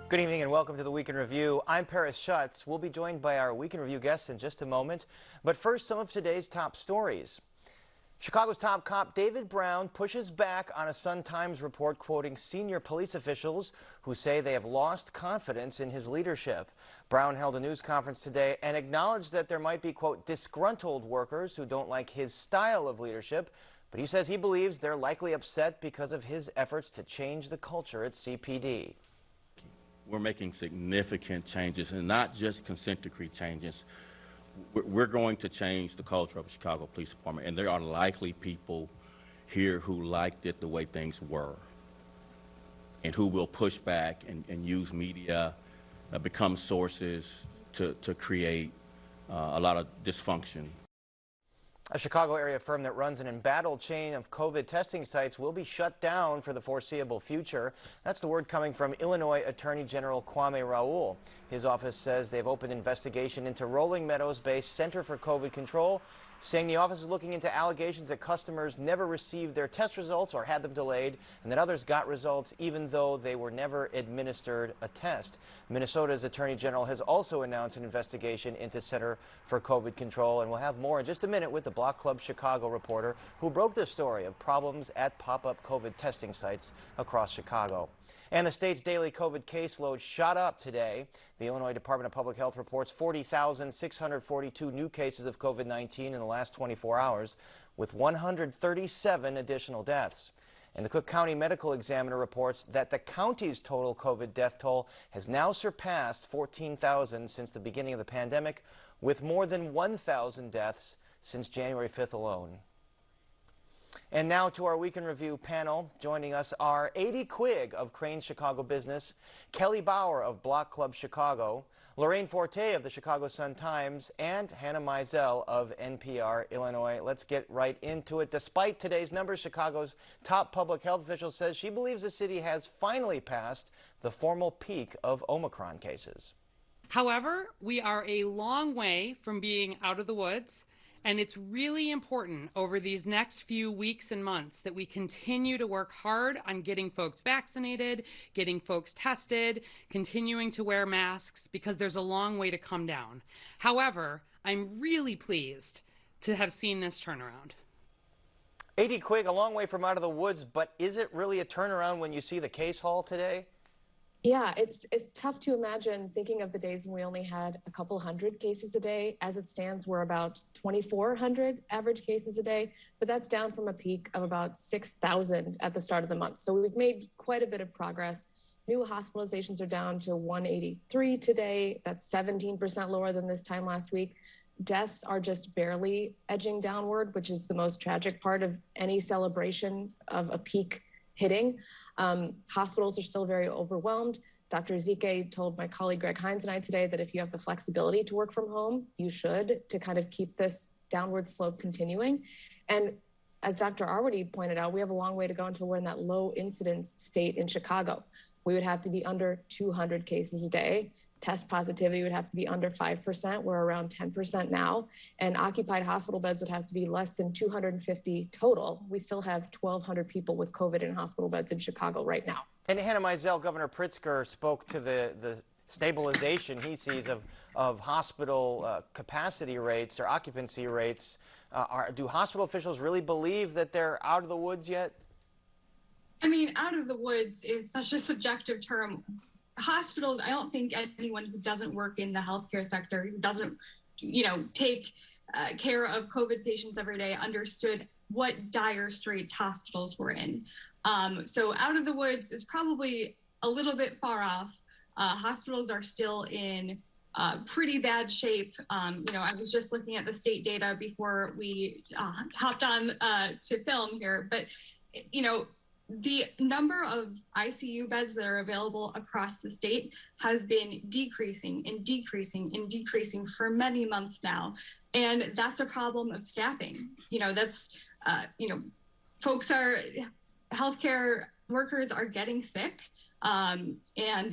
Good evening and welcome to the Week in Review. I'm Paris Schutz. We'll be joined by our Week in Review guests in just a moment. But first, some of today's top stories. Chicago's top cop David Brown pushes back on a Sun-Times report quoting senior police officials who say they have lost confidence in his leadership. Brown held a news conference today and acknowledged that there might be, quote, disgruntled workers who don't like his style of leadership. But he says he believes they're likely upset because of his efforts to change the culture at CPD. We're making significant changes, and not just consent decree changes. We're going to change the culture of the Chicago Police Department, and there are likely people here who liked it the way things were, and who will push back and use media, become sources to create a lot of dysfunction. A Chicago area firm that runs an embattled chain of COVID testing sites will be shut down for the foreseeable future. That's the word coming from Illinois Attorney General Kwame Raoul. His office says they've opened investigation into Rolling Meadows-based Center for COVID Control, saying the office is looking into allegations that customers never received their test results or had them delayed, and that others got results even though they were never administered a test. Minnesota's Attorney General has also announced an investigation into Center for COVID Control, and we'll have more in just a minute with the Block Club Chicago reporter who broke the story of problems at pop-up COVID testing sites across Chicago. And the state's daily COVID caseload shot up today. The Illinois Department of Public Health reports 40,642 new cases of COVID-19 in the last 24 hours, with 137 additional deaths. And the Cook County Medical Examiner reports that the county's total COVID death toll has now surpassed 14,000 since the beginning of the pandemic, with more than 1,000 deaths since January 5th alone. And now to our Week in Review panel. Joining us are Adi Quigg of Crane's Chicago Business, Kelly Bauer of Block Club Chicago, Lorraine Forte of the Chicago Sun-Times, and Hannah Mizell of NPR Illinois. Let's get right into it. Despite today's numbers, Chicago's top public health official says she believes the city has finally passed the formal peak of Omicron cases. However, we are a long way from being out of the woods. And it's really important over these next few weeks and months that we continue to work hard on getting folks vaccinated, getting folks tested, continuing to wear masks, because there's a long way to come down. However, I'm really pleased to have seen this turnaround. Adi Quigg, a long way from out of the woods, but is it really a turnaround when you see the case haul today? Yeah, it's tough to imagine thinking of the days when we only had a couple hundred cases a day. As it stands, we're about 2,400 average cases a day, but that's down from a peak of about 6,000 at the start of the month. So we've made quite a bit of progress. New hospitalizations are down to 183 today. That's 17% lower than this time last week. Deaths are just barely edging downward, which is the most tragic part of any celebration of a peak hitting. Hospitals are still very overwhelmed. Dr. Ezike told my colleague Greg Hines and I today that if you have the flexibility to work from home, you should, to kind of keep this downward slope continuing. And as Dr. Arwady pointed out, we have a long way to go until we're in that low incidence state in Chicago. We would have to be under 200 cases a day. Test positivity would have to be under 5%. We're around 10% now. And occupied hospital beds would have to be less than 250 total. We still have 1,200 people with COVID in hospital beds in Chicago right now. And Hannah Mizell, Governor Pritzker spoke to the stabilization he sees of hospital capacity rates or occupancy rates. Do hospital officials really believe that they're out of the woods yet? I mean, out of the woods is such a subjective term. Hospitals, I don't think anyone who doesn't work in the healthcare sector, who doesn't, take care of COVID patients every day, understood what dire straits hospitals were in. So out of the woods is probably a little bit far off. Hospitals are still in pretty bad shape. I was just looking at the state data before we hopped on to film here, but, the number of ICU beds that are available across the state has been decreasing and decreasing and decreasing for many months now. And that's a problem of staffing. Healthcare workers are getting sick and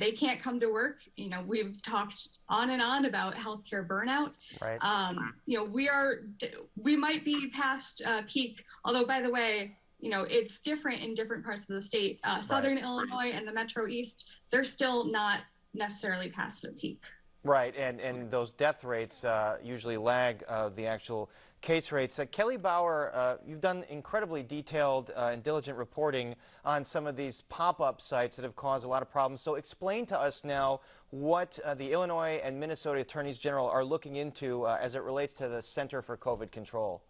they can't come to work. We've talked on and on about healthcare burnout. Right. We might be past peak, although, by the way, it's different in different parts of the state. Southern Illinois and the Metro East, they're still not necessarily past their peak. Right, and those death rates usually lag the actual case rates. Kelly Bauer, you've done incredibly detailed and diligent reporting on some of these pop-up sites that have caused a lot of problems. So explain to us now what the Illinois and Minnesota Attorneys General are looking into as it relates to the Center for COVID Control.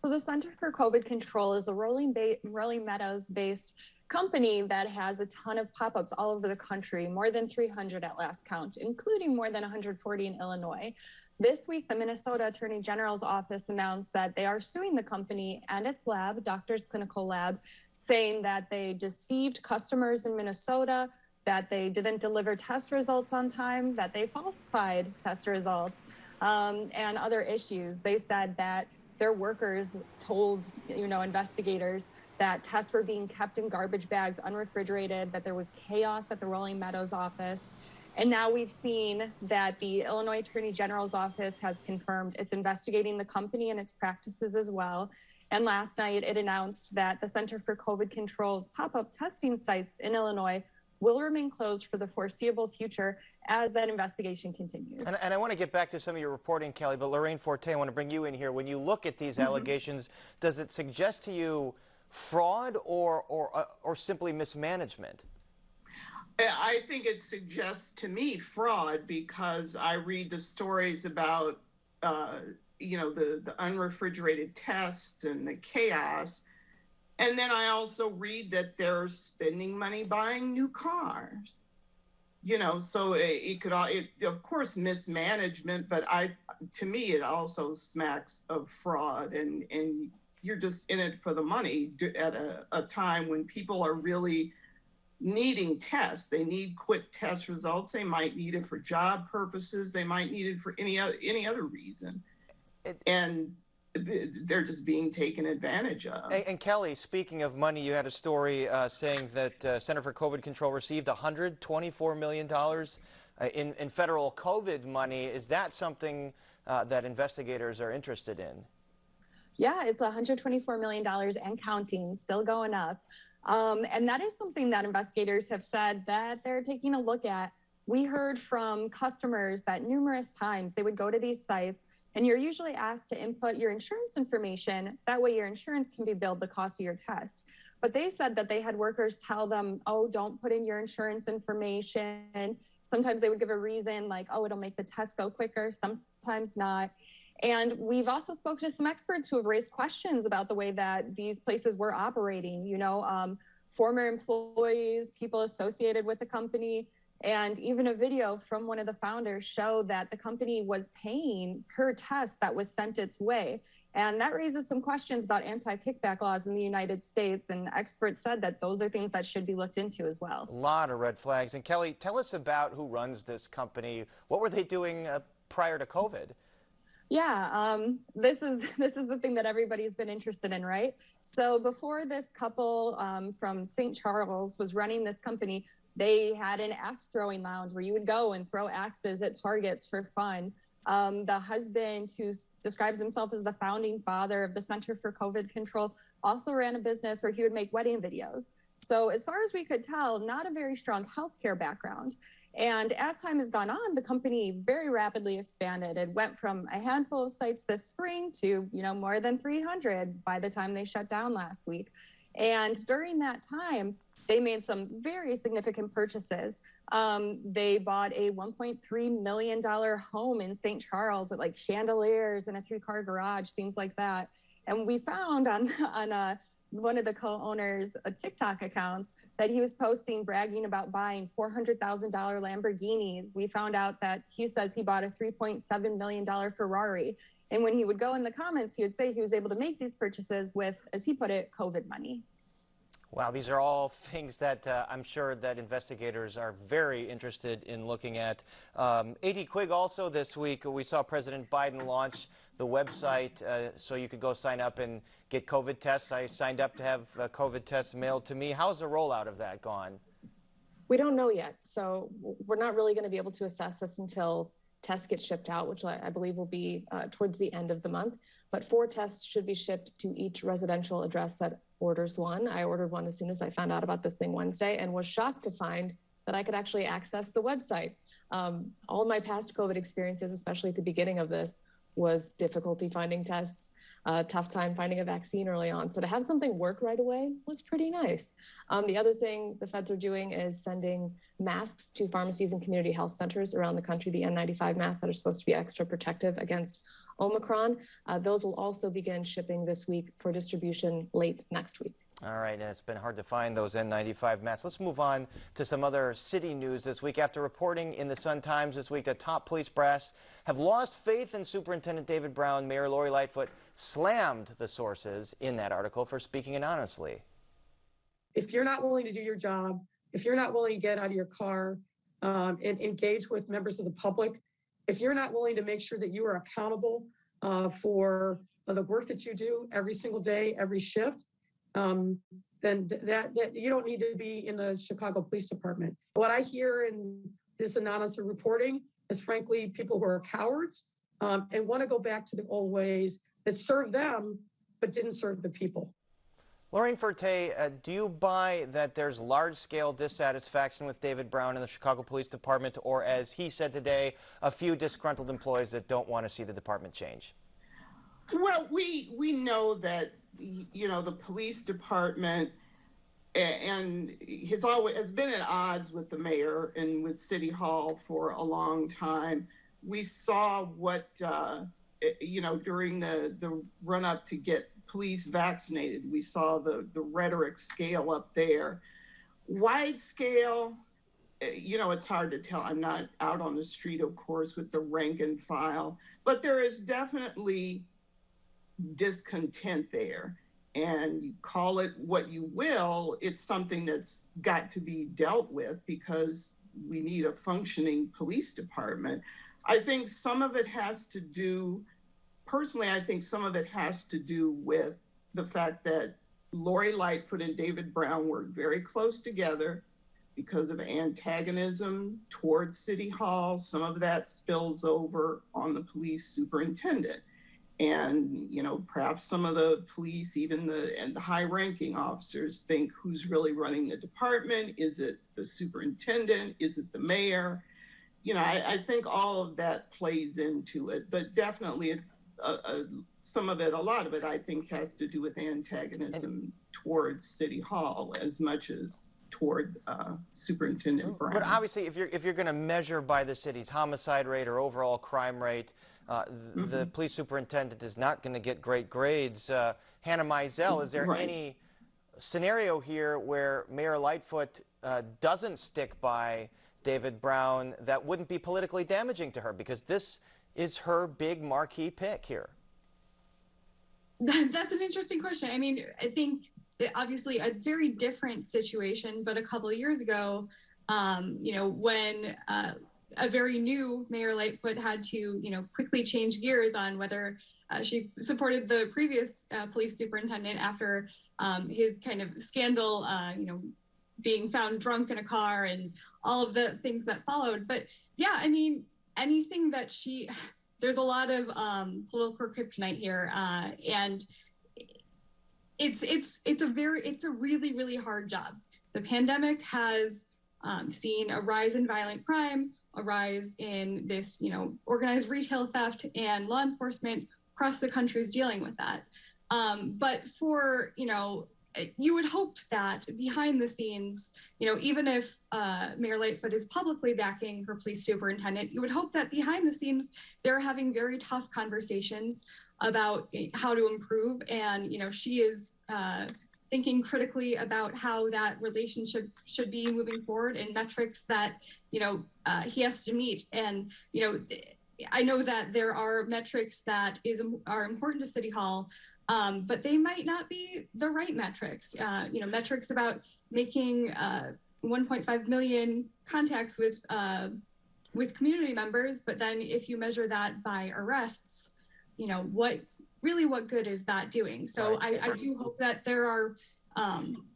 So the Center for COVID Control is a Rolling Meadows-based company that has a ton of pop-ups all over the country, more than 300 at last count, including more than 140 in Illinois. This week, the Minnesota Attorney General's office announced that they are suing the company and its lab, Doctors Clinical Lab, saying that they deceived customers in Minnesota, that they didn't deliver test results on time, that they falsified test results, and other issues. They said that their workers told, investigators that tests were being kept in garbage bags, unrefrigerated, that there was chaos at the Rolling Meadows office. And now we've seen that the Illinois Attorney General's office has confirmed it's investigating the company and its practices as well. And last night it announced that the Center for COVID Control's pop-up testing sites in Illinois will remain closed for the foreseeable future as that investigation continues. And I want to get back to some of your reporting, Kelly, but Lorraine Forte, I want to bring you in here. When you look at these allegations, does it suggest to you fraud or simply mismanagement? I think it suggests to me fraud, because I read the stories about the unrefrigerated tests and the chaos, and then I also read that they're spending money buying new cars. So it could, of course, mismanagement, but to me it also smacks of fraud, and you're just in it for the money at a time when people are really needing tests. They need quick test results. They might need it for job purposes. They might need it for any other reason. And they're just being taken advantage of. And Kelly, speaking of money, you had a story saying that Center for COVID Control received $124 million in federal COVID money. Is that something that investigators are interested in? Yeah, it's $124 million and counting, still going up. And that is something that investigators have said that they're taking a look at. We heard from customers that numerous times they would go to these sites, and you're usually asked to input your insurance information. That way your insurance can be billed the cost of your test. But they said that they had workers tell them, oh, don't put in your insurance information. Sometimes they would give a reason like, oh, it'll make the test go quicker, sometimes not. And we've also spoken to some experts who have raised questions about the way that these places were operating, former employees, people associated with the company, and even a video from one of the founders showed that the company was paying per test that was sent its way. And that raises some questions about anti-kickback laws in the United States, and experts said that those are things that should be looked into as well. A lot of red flags. And Kelly, tell us about who runs this company. What were they doing prior to COVID? Yeah, this is the thing that everybody's been interested in, right? So before this couple from St. Charles was running this company, they had an axe throwing lounge where you would go and throw axes at targets for fun. The husband, who describes himself as the founding father of the Center for COVID Control, also ran a business where he would make wedding videos. So as far as we could tell, not a very strong healthcare background. And as time has gone on, the company very rapidly expanded. It went from a handful of sites this spring to, more than 300 by the time they shut down last week. And during that time, they made some very significant purchases. They bought a $1.3 million home in St. Charles with like chandeliers and a 3-car garage, things like that. And we found on one of the co-owners' TikTok accounts that he was posting, bragging about buying $400,000 Lamborghinis. We found out that he says he bought a $3.7 million Ferrari. And when he would go in the comments, he would say he was able to make these purchases with, as he put it, COVID money. Wow, these are all things that I'm sure that investigators are very interested in looking at. A.D. Quigg, also this week, we saw President Biden launch the website so you could go sign up and get COVID tests. I signed up to have COVID tests mailed to me. How's the rollout of that gone? We don't know yet, so we're not really going to be able to assess this until tests get shipped out, which I believe will be towards the end of the month. But 4 tests should be shipped to each residential address that orders one. I ordered one as soon as I found out about this thing Wednesday and was shocked to find that I could actually access the website. All of my past COVID experiences, especially at the beginning of this, was difficulty finding tests, tough time finding a vaccine early on. So to have something work right away was pretty nice. The other thing the feds are doing is sending masks to pharmacies and community health centers around the country, the N95 masks that are supposed to be extra protective against Omicron. Those will also begin shipping this week for distribution late next week. All right, and it's been hard to find those N95 masks. Let's move on to some other city news this week. After reporting in the Sun-Times this week that top police brass have lost faith in Superintendent David Brown, Mayor Lori Lightfoot slammed the sources in that article for speaking anonymously. If you're not willing to do your job, if you're not willing to get out of your car and engage with members of the public, if you're not willing to make sure that you are accountable for the work that you do every single day, every shift, then that you don't need to be in the Chicago Police Department. What I hear in this anonymous reporting is, frankly, people who are cowards and want to go back to the old ways that served them but didn't serve the people. Lorraine Forte, do you buy that there's large-scale dissatisfaction with David Brown in the Chicago Police Department, or, as he said today, a few disgruntled employees that don't want to see the department change? Well, we know that, you know, the police department and has been at odds with the mayor and with City Hall for a long time. We saw what, you know, during the run-up to get police vaccinated, we saw the rhetoric scale up there. Wide scale, you know, it's hard to tell. I'm not out on the street, of course, with the rank and file, but there is definitely discontent there. And you call it what you will, it's something that's got to be dealt with because we need a functioning police department. I think some of it has to do, personally, I think some of it has to do with the fact that Lori Lightfoot and David Brown worked very close together because of antagonism towards City Hall. Some of that spills over on the police superintendent. And, you know, perhaps some of the police, even the high-ranking officers, think who's really running the department? Is it the superintendent? Is it the mayor? You know, I think all of that plays into it, but definitely some of it, a lot of it, I think, has to do with antagonism towards City Hall as much as toward Superintendent Brown. But obviously, if you're going to measure by the city's homicide rate or overall crime rate, the police superintendent is not going to get great grades. Hannah Mizell, is there any scenario here where Mayor Lightfoot doesn't stick by David Brown that wouldn't be politically damaging to her? Because this is her big marquee pick here. That's an interesting question. I mean, I think obviously a very different situation, but a couple of years ago, you know, when a very new Mayor Lightfoot had to, you know, quickly change gears on whether she supported the previous police superintendent after his kind of scandal, you know, being found drunk in a car and all of the things that followed. But yeah, I mean, anything that there's a lot of political kryptonite here, and it's a really, really hard job. The pandemic has seen a rise in violent crime, a rise in this, you know, organized retail theft, and law enforcement across the country is dealing with that. But for, you know, you would hope that behind the scenes, you know, even if Mayor Lightfoot is publicly backing her police superintendent, you would hope that behind the scenes, they're having very tough conversations about how to improve. And, you know, she is thinking critically about how that relationship should be moving forward and metrics that, you know, he has to meet. And, you know, I know that there are metrics that are important to City Hall, but they might not be the right metrics. You know, metrics about making 1.5 million contacts with community members, but then if you measure that by arrests, you know, what good is that doing? So I do hope that there are,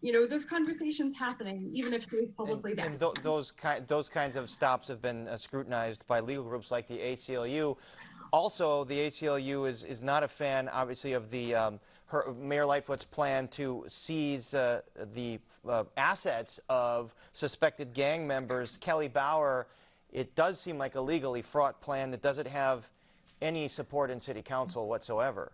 you know, those conversations happening, even if it is publicly backed. And those kinds of stops have been scrutinized by legal groups like the ACLU. Also, the ACLU is not a fan, obviously, of the Mayor Lightfoot's plan to seize the assets of suspected gang members. Kelly Bauer, it does seem like a legally fraught plan that doesn't have any support in City Council whatsoever.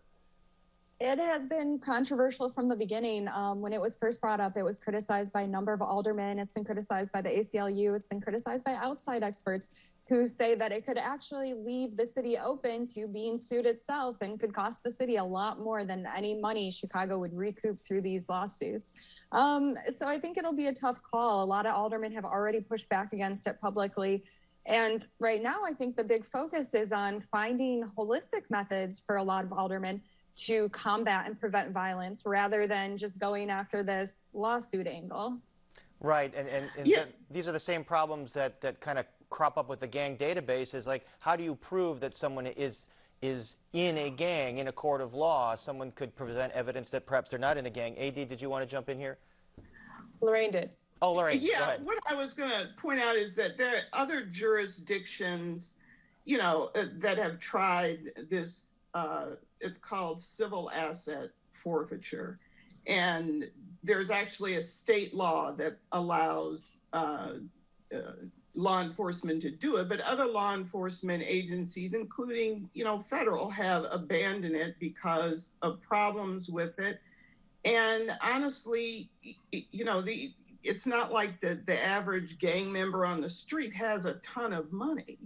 It has been controversial from the beginning. When it was first brought up, it was criticized by a number of aldermen. It's been criticized by the ACLU. It's been criticized by outside experts who say that it could actually leave the city open to being sued itself and could cost the city a lot more than any money Chicago would recoup through these lawsuits. So I think it'll be a tough call. A lot of aldermen have already pushed back against it publicly. And right now, I think the big focus is on finding holistic methods for a lot of aldermen to combat and prevent violence rather than just going after this lawsuit angle. Right, and yeah. These are the same problems that kind of crop up with the gang database. Is like, how do you prove that someone is in a gang in a court of law? Someone could present evidence that perhaps they're not in a gang. AD, did you want to jump in here? Lorraine did. Oh, Lorraine, yeah, go ahead. what I was going to point out is that there are other jurisdictions, you know, that have tried this. It's called civil asset forfeiture. And there's actually a state law that allows law enforcement to do it, but other law enforcement agencies, including, you know, federal, have abandoned it because of problems with it. And honestly, you know, it's not like the average gang member on the street has a ton of money.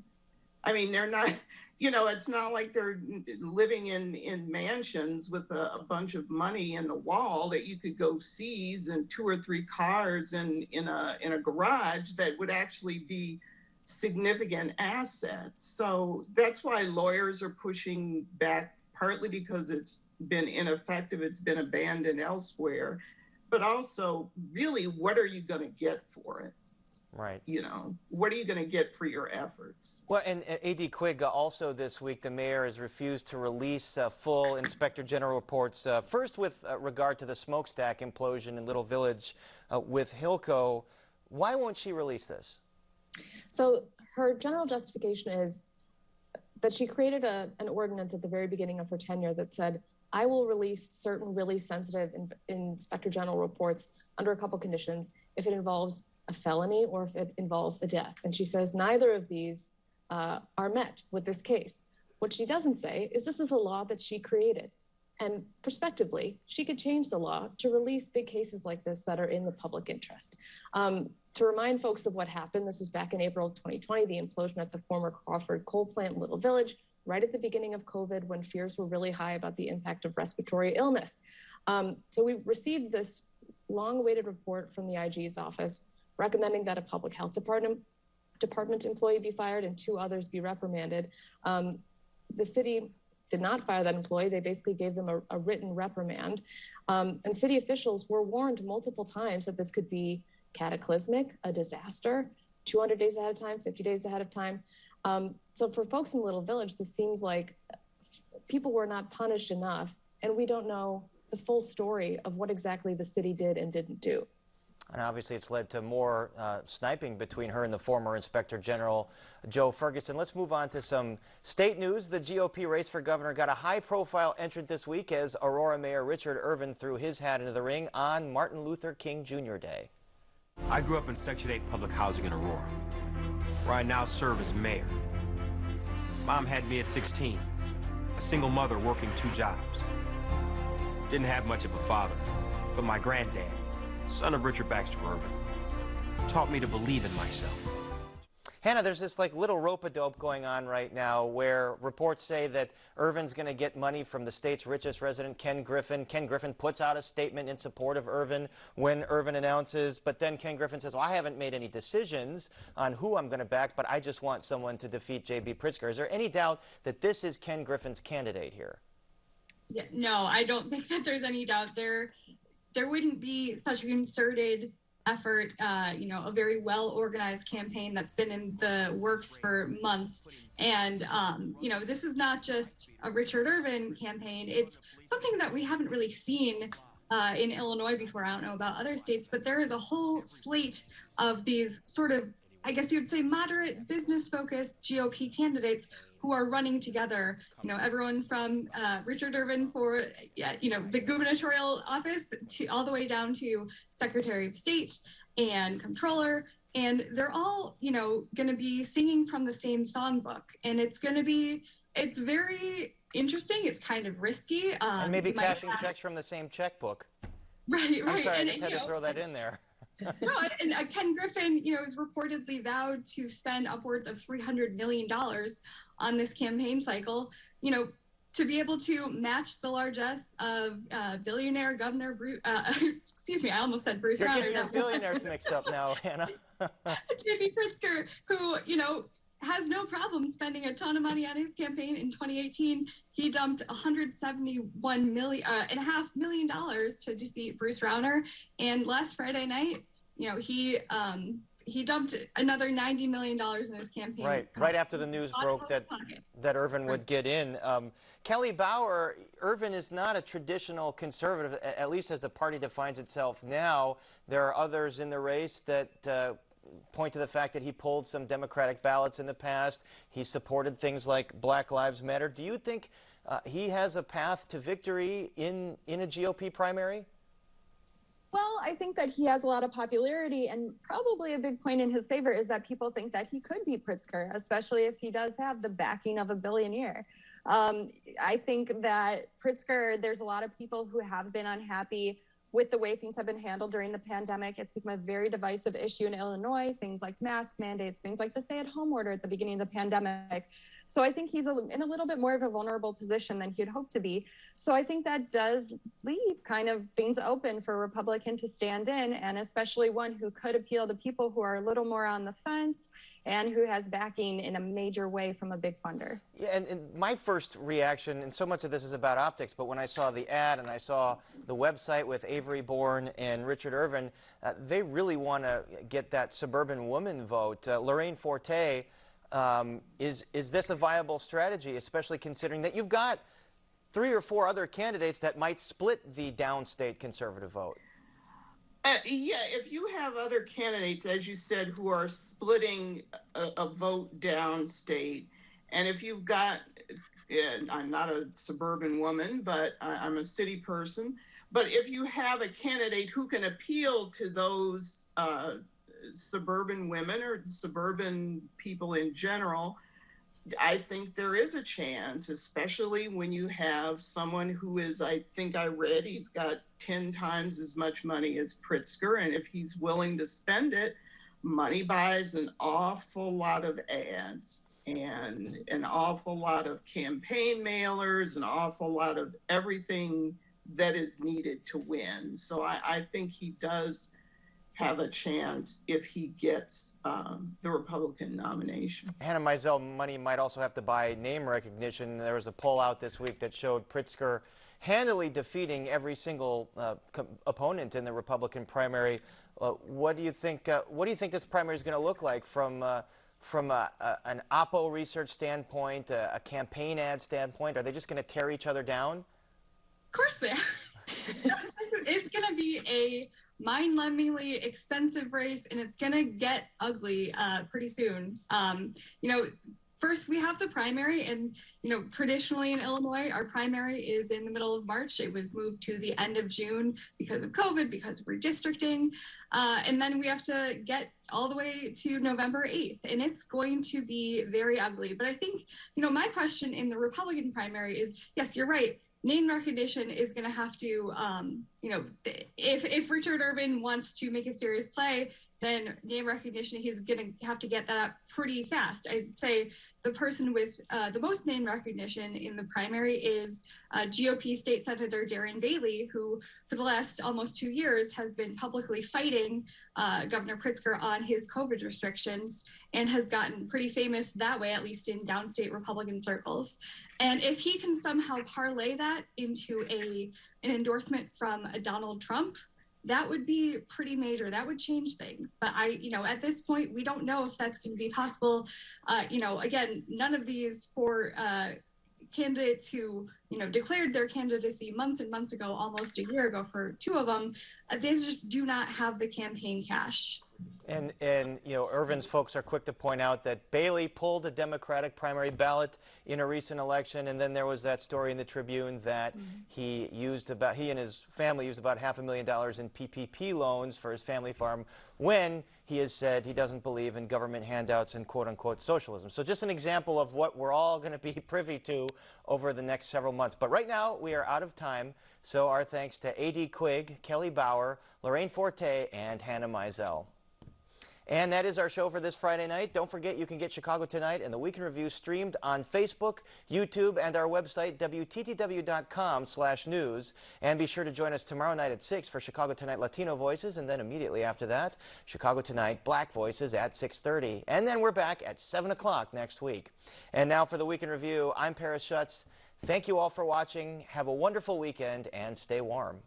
I mean, they're not, you know, it's not like they're living in mansions with a bunch of money in the wall that you could go seize and 2 or 3 cars in a garage that would actually be significant assets. So that's why lawyers are pushing back, partly because it's been ineffective, it's been abandoned elsewhere, but also really, what are you going to get for it? Right. You know, what are you going to get for your efforts? Well, and AD Quigg, also this week, the mayor has refused to release full Inspector General reports, first with regard to the smokestack implosion in Little Village with Hilco. Why won't she release this? So her general justification is that she created an ordinance at the very beginning of her tenure that said, I will release certain really sensitive Inspector General reports under a couple conditions if it involves a felony or if it involves a death. And she says neither of these are met with this case. What she doesn't say is this is a law that she created. And prospectively, she could change the law to release big cases like this that are in the public interest. To remind folks of what happened, this was back in April of 2020, the implosion at the former Crawford coal plant in Little Village, right at the beginning of COVID when fears were really high about the impact of respiratory illness. So we received this long-awaited report from the IG's office recommending that a public health department employee be fired and 2 others be reprimanded. The city did not fire that employee. They basically gave them a written reprimand. And city officials were warned multiple times that this could be cataclysmic, a disaster, 200 days ahead of time, 50 days ahead of time. So for folks in Little Village, this seems like people were not punished enough, and we don't know the full story of what exactly the city did and didn't do. And obviously it's led to more sniping between her and the former Inspector General, Joe Ferguson. Let's move on to some state news. The GOP race for governor got a high-profile entrant this week as Aurora Mayor Richard Irvin threw his hat into the ring on Martin Luther King Jr. Day. I grew up in Section 8 public housing in Aurora, where I now serve as mayor. Mom had me at 16, a single mother working 2 jobs. Didn't have much of a father, but my granddad, son of Richard Baxter Irvin, taught me to believe in myself. Hannah, there's this like little rope-a-dope going on right now where reports say that Irvin's going to get money from the state's richest resident, Ken Griffin. Ken Griffin puts out a statement in support of Irvin when Irvin announces, but then Ken Griffin says, well, I haven't made any decisions on who I'm going to back, but I just want someone to defeat J.B. Pritzker. Is there any doubt that this is Ken Griffin's candidate here? Yeah, no, I don't think that there's any doubt there. There wouldn't be such a concerted effort, a very well-organized campaign that's been in the works for months. And, this is not just a Richard Irvin campaign. It's something that we haven't really seen in Illinois before. I don't know about other states, but there is a whole slate of these sort of, I guess you would say, moderate business-focused GOP candidates who are running together. You know, everyone from Richard Irvin for, the gubernatorial office to all the way down to Secretary of State and Comptroller. And they're all, going to be singing from the same songbook. And it's very interesting. It's kind of risky. And maybe cashing checks from the same checkbook. Right. I'm sorry, and, I just had to throw that in there. No, and Ken Griffin, is reportedly vowed to spend upwards of $300 million on this campaign cycle, to be able to match the largesse of billionaire Governor Bruce, excuse me, I almost said Bruce Rauner. You're getting your billionaires mixed up now, Hannah. J.B. Pritzker, who, has no problem spending a ton of money on his campaign. In 2018, he dumped $171.5 million to defeat Bruce Rauner. And last Friday night, he dumped another $90 million in his campaign. Right after the news broke that Irvin would get in. Kelly Bauer, Irvin is not a traditional conservative, at least as the party defines itself now. There are others in the race that point to the fact that he pulled some Democratic ballots in the past. He supported things like Black Lives Matter. Do you think he has a path to victory in a GOP primary? Well, I think that he has a lot of popularity, and probably a big point in his favor is that people think that he could beat Pritzker, especially if he does have the backing of a billionaire. I think that Pritzker, there's a lot of people who have been unhappy with the way things have been handled during the pandemic. It's become a very divisive issue in Illinois, things like mask mandates, things like the stay-at-home order at the beginning of the pandemic. So I think he's in a little bit more of a vulnerable position than he'd hoped to be. So I think that does leave kind of things open for a Republican to stand in, and especially one who could appeal to people who are a little more on the fence and who has backing in a major way from a big funder. Yeah, and my first reaction, and so much of this is about optics, but when I saw the ad and I saw the website with Avery Bourne and Richard Irvin, they really want to get that suburban woman vote. Lorraine Forte, is this a viable strategy, especially considering that you've got 3 or 4 other candidates that might split the downstate conservative vote? Yeah, if you have other candidates, as you said, who are splitting a vote downstate, and if you've got, I'm not a suburban woman, but I'm a city person, but if you have a candidate who can appeal to those suburban women or suburban people in general, I think there is a chance, especially when you have someone who is, I think I read, he's got 10 times as much money as Pritzker, and if he's willing to spend it, money buys an awful lot of ads and an awful lot of campaign mailers, an awful lot of everything that is needed to win. So I think he does have a chance if he gets the Republican nomination. Hannah Mizell, money might also have to buy name recognition. There was a poll out this week that showed Pritzker handily defeating every single opponent in the Republican primary. What do you think? What do you think this primary is going to look like from an Oppo research standpoint, a campaign ad standpoint? Are they just going to tear each other down? Of course they are. It's going to be a mind-numbingly expensive race, and it's going to get ugly pretty soon. First we have the primary, and traditionally in Illinois, our primary is in the middle of March. It was moved to the end of June because of COVID, because of redistricting, and then we have to get all the way to November 8th, and it's going to be very ugly. But I think, my question in the Republican primary is, yes, you're right. Name recognition is going to have to, if Richard Irvin wants to make a serious play, then name recognition, he's going to have to get that up pretty fast. I'd say the person with the most name recognition in the primary is GOP State Senator Darren Bailey, who for the last almost 2 years has been publicly fighting Governor Pritzker on his COVID restrictions and has gotten pretty famous that way, at least in downstate Republican circles. And if he can somehow parlay that into an endorsement from a Donald Trump, that would be pretty major. That would change things. But at this point, we don't know if that's going to be possible. Again, none of these 4 candidates who, declared their candidacy months and months ago, almost a year ago for 2 of them, they just do not have the campaign cash. And you know, Irvin's folks are quick to point out that Bailey pulled a Democratic primary ballot in a recent election, and then there was that story in the Tribune that he and his family used about $500,000 in PPP loans for his family farm, when he has said he doesn't believe in government handouts and quote-unquote socialism. So just an example of what we're all going to be privy to over the next several months. But right now, we are out of time, so our thanks to A.D. Quigg, Kelly Bauer, Lorraine Forte, and Hannah Mizell. And that is our show for this Friday night. Don't forget, you can get Chicago Tonight and the Week in Review streamed on Facebook, YouTube, and our website, WTTW.com/news. And be sure to join us tomorrow night at 6 for Chicago Tonight Latino Voices, and then immediately after that, Chicago Tonight Black Voices at 6:30. And then we're back at 7 o'clock next week. And now for the Week in Review, I'm Paris Schutz. Thank you all for watching. Have a wonderful weekend and stay warm.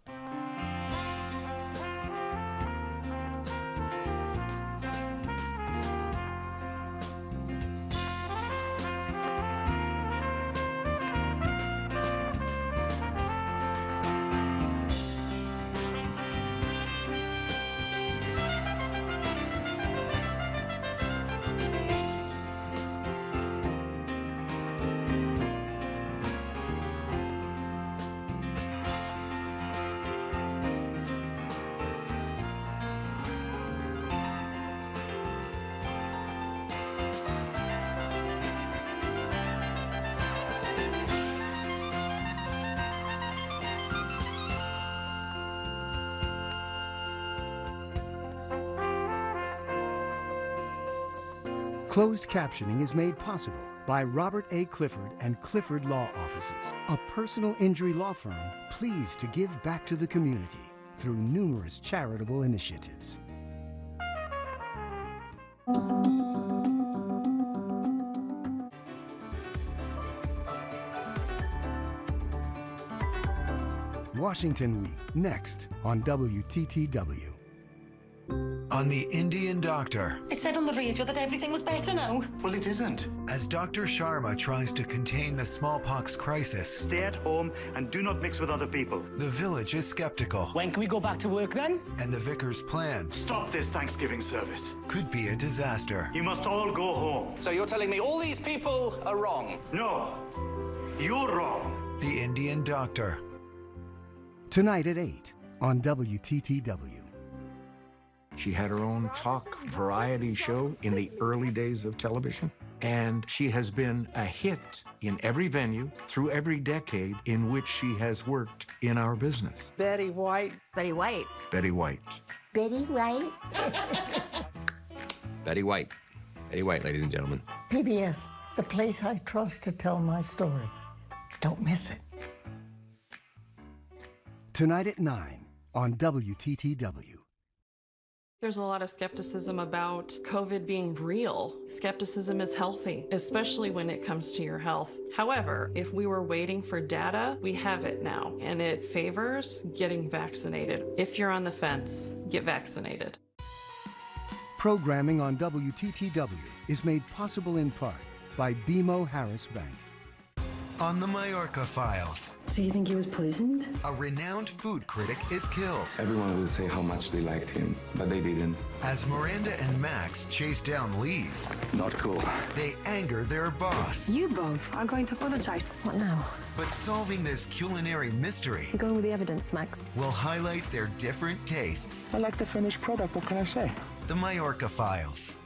Closed captioning is made possible by Robert A. Clifford and Clifford Law Offices, a personal injury law firm pleased to give back to the community through numerous charitable initiatives. Washington Week, next on WTTW. On the Indian Doctor. It said on the radio that everything was better now. Well, it isn't. As Dr. Sharma tries to contain the smallpox crisis. Stay at home and do not mix with other people. The village is skeptical. When can we go back to work then? And the vicar's plan. Stop this Thanksgiving service. Could be a disaster. You must all go home. So you're telling me all these people are wrong? No, you're wrong. The Indian Doctor. Tonight at 8 on WTTW. She had her own talk variety show in the early days of television, and she has been a hit in every venue through every decade in which she has worked in our business. Betty White. Betty White. Betty White. Betty White. Betty White. Betty White, ladies and gentlemen. PBS, the place I trust to tell my story. Don't miss it. Tonight at 9 on WTTW. There's a lot of skepticism about COVID being real. Skepticism is healthy, especially when it comes to your health. However, if we were waiting for data, we have it now, and it favors getting vaccinated. If you're on the fence, get vaccinated. Programming on WTTW is made possible in part by BMO Harris Bank. On the Majorca Files. So you think he was poisoned? A renowned food critic is killed. Everyone will say how much they liked him, but they didn't. As Miranda and Max chase down leads. Not cool. They anger their boss. You both are going to apologize. What now? But solving this culinary mystery. You're going with the evidence, Max. Will highlight their different tastes. I like the finished product, what can I say? The Majorca Files.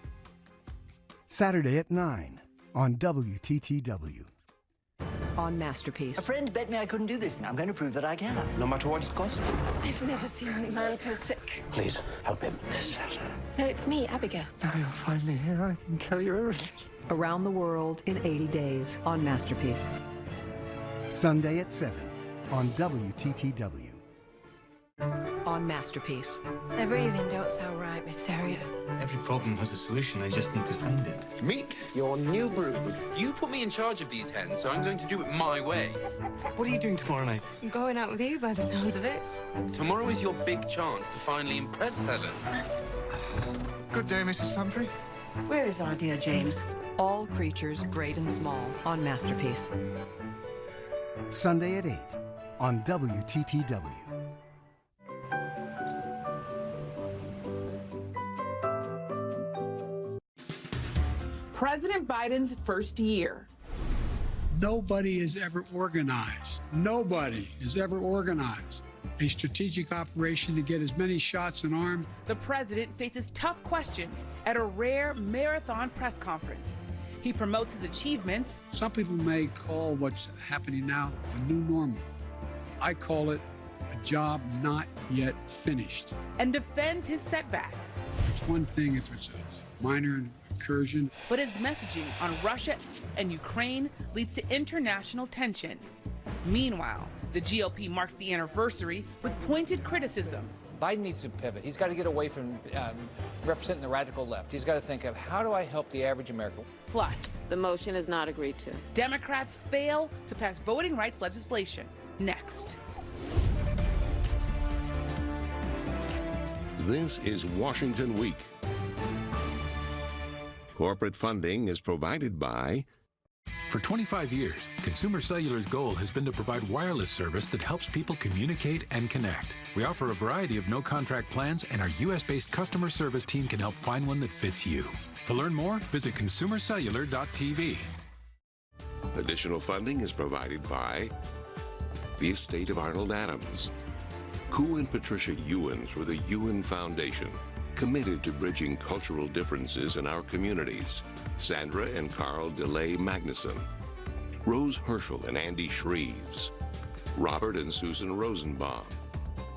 Saturday at 9 on WTTW. On Masterpiece. A friend bet me I couldn't do this. I'm going to prove that I can. No matter what it costs. I've never seen a man so sick. Please, help him. No, it's me, Abigail. Now you're finally here. I can tell you everything. Around the World in 80 Days on Masterpiece. Sunday at 7 on WTTW. On Masterpiece. Their breathing don't sound right, Miss Terrier. Every problem has a solution. I just need to find it. Meet your new brood. You put me in charge of these hens, so I'm going to do it my way. What are you doing tomorrow night? I'm going out with you by the sounds of it. Tomorrow is your big chance to finally impress Helen. Good day, Mrs. Pumphrey. Where is our dear James? All creatures, great and small, on Masterpiece. Sunday at 8 on WTTW. President Biden's first year. Nobody is ever organized. Nobody is ever organized a strategic operation to get as many shots in arms. The president faces tough questions at a rare marathon press conference. He promotes his achievements. Some people may call what's happening now the new normal. I call it a job not yet finished. And defends his setbacks. It's one thing if it's a minor incursion. But his messaging on Russia and Ukraine leads to international tension. Meanwhile, the GOP marks the anniversary with pointed criticism. Biden needs to pivot. He's got to get away from representing the radical left. He's got to think of, how do I help the average American? Plus, the motion is not agreed to. Democrats fail to pass voting rights legislation. Next. This is Washington Week. Corporate funding is provided by... For 25 years, Consumer Cellular's goal has been to provide wireless service that helps people communicate and connect. We offer a variety of no-contract plans, and our U.S.-based customer service team can help find one that fits you. To learn more, visit consumercellular.tv. Additional funding is provided by the estate of Arnold Adams, Koo and Patricia YUEN through the YUEN Foundation, committed to bridging cultural differences in our communities. Sandra and Carl DeLay Magnuson, Rose HIRSCHEL and Andy SHREEVES, Robert and Susan Rosenbaum,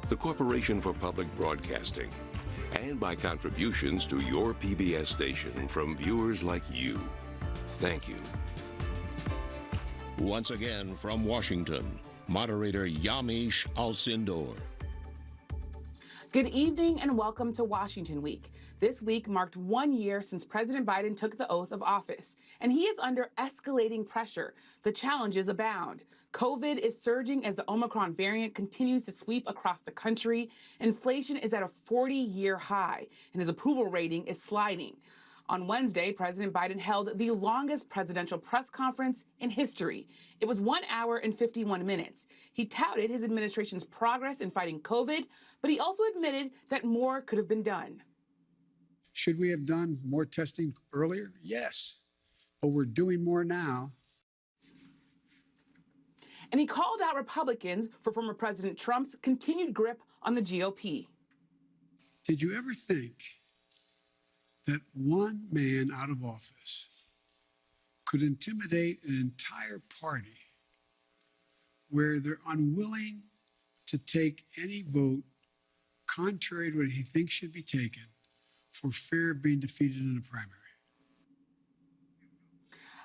the Corporation for Public Broadcasting, and by contributions to your PBS station from viewers like you. Thank you. Once again from Washington, moderator Yamiche Alcindor. Good evening and welcome to Washington Week. This week marked 1 year since President Biden took the oath of office, and he is under escalating pressure. The challenges abound. COVID is surging as the Omicron variant continues to sweep across the country. Inflation is at a 40-year high, and his approval rating is sliding. On Wednesday, President Biden held the longest presidential press conference in history. It was 1 hour and 51 minutes. He touted his administration's progress in fighting COVID, but he also admitted that more could have been done. Should we have done more testing earlier? Yes, but we're doing more now. And he called out Republicans for former President Trump's continued grip on the GOP. Did you ever think that one man out of office could intimidate an entire party where they're unwilling to take any vote contrary to what he thinks should be taken for fear of being defeated in a primary?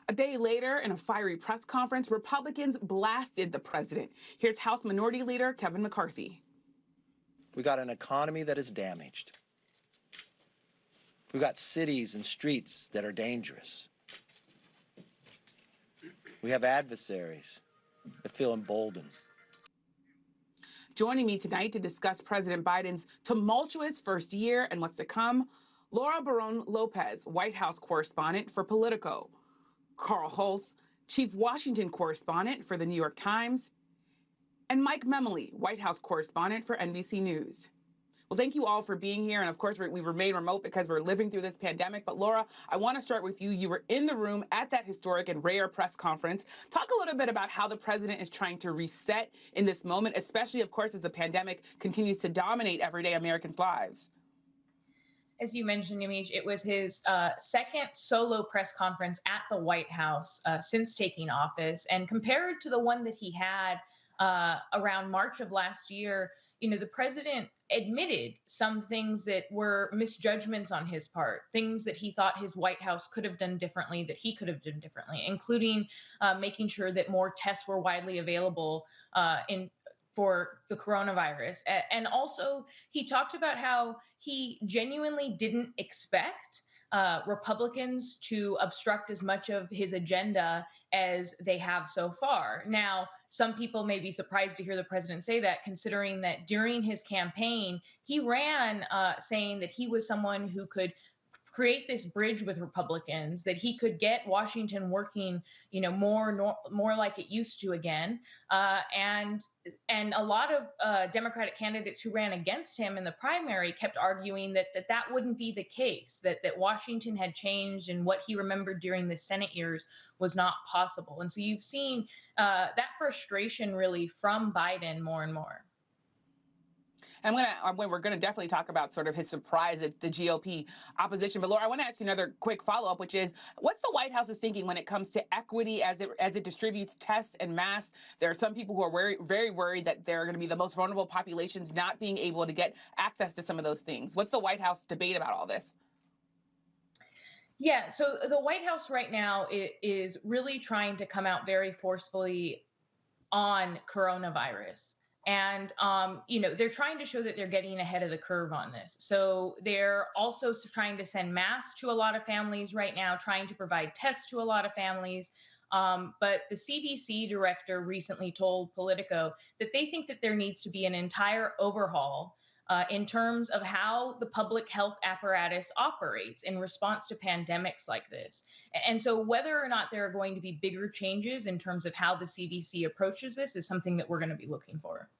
A day later, in a fiery press conference, Republicans blasted the president. Here's House Minority Leader Kevin McCarthy. We got an economy that is damaged. We've got cities and streets that are dangerous. We have adversaries that feel emboldened. Joining me tonight to discuss President Biden's tumultuous first year and what's to come, Laura Barón Lopez, White House correspondent for Politico, Carl Hulse, Chief Washington correspondent for The New York Times, and Mike Memoli, White House correspondent for NBC News. Well, thank you all for being here. And of course, we remain remote because we're living through this pandemic. But Laura, I want to start with you. You were in the room at that historic and rare press conference. Talk a little bit about how the president is trying to reset in this moment, especially, of course, as the pandemic continues to dominate everyday Americans' lives. As you mentioned, Yamiche, it was his second solo press conference at the White House since taking office. And compared to the one that he had around March of last year, you know, the president admitted some things that were misjudgments on his part, things that he thought his White House could have done differently, that he could have done differently, including making sure that more tests were widely available for the coronavirus. And also, he talked about how he genuinely didn't expect Republicans to obstruct as much of his agenda as they have so far. Now, some people may be surprised to hear the president say that, considering that during his campaign, he ran saying that he was someone who could create this bridge with Republicans, that he could get Washington working, more like it used to again. And a lot of Democratic candidates who ran against him in the primary kept arguing that wouldn't be the case, that Washington had changed and what he remembered during the Senate years was not possible. And so you've seen that frustration really from Biden more and more. And we're gonna definitely talk about sort of his surprise at the GOP opposition. But Laura, I want to ask you another quick follow-up, which is, what's the White House's thinking when it comes to equity as it distributes tests and masks? There are some people who are very worried that they're going to be the most vulnerable populations not being able to get access to some of those things. What's the White House debate about all this? Yeah, so the White House right now is really trying to come out very forcefully on coronavirus. And, they're trying to show that they're getting ahead of the curve on this. So they're also trying to send masks to a lot of families right now, trying to provide tests to a lot of families. But the CDC director recently told Politico that they think that there needs to be an entire overhaul in terms of how the public health apparatus operates in response to pandemics like this. And so whether or not there are going to be bigger changes in terms of how the CDC approaches this is something that we're going to be looking for.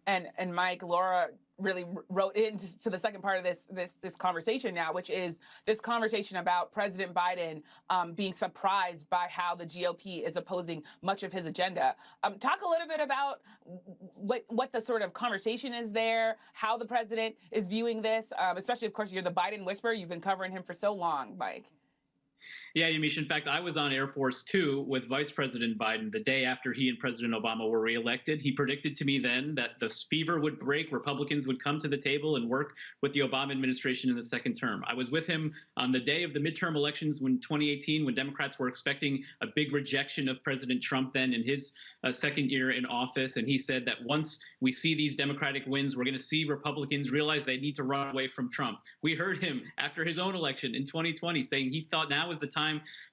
And Mike, Laura really wrote into the second part of this conversation now, which is this conversation about President Biden being surprised by how the GOP is opposing much of his agenda. Talk a little bit about what the sort of conversation is there, how the president is viewing this, especially, of course, you're the Biden whisperer. You've been covering him for so long, Mike. Yeah, Yamiche. In fact, I was on Air Force 2 with Vice President Biden the day after he and President Obama were reelected. He predicted to me then that the fever would break, Republicans would come to the table and work with the Obama administration in the second term. I was with him on the day of the midterm elections in 2018, when Democrats were expecting a big rejection of President Trump then in his second year in office. And he said that once we see these Democratic wins, we're going to see Republicans realize they need to run away from Trump. We heard him after his own election in 2020 saying he thought now is the time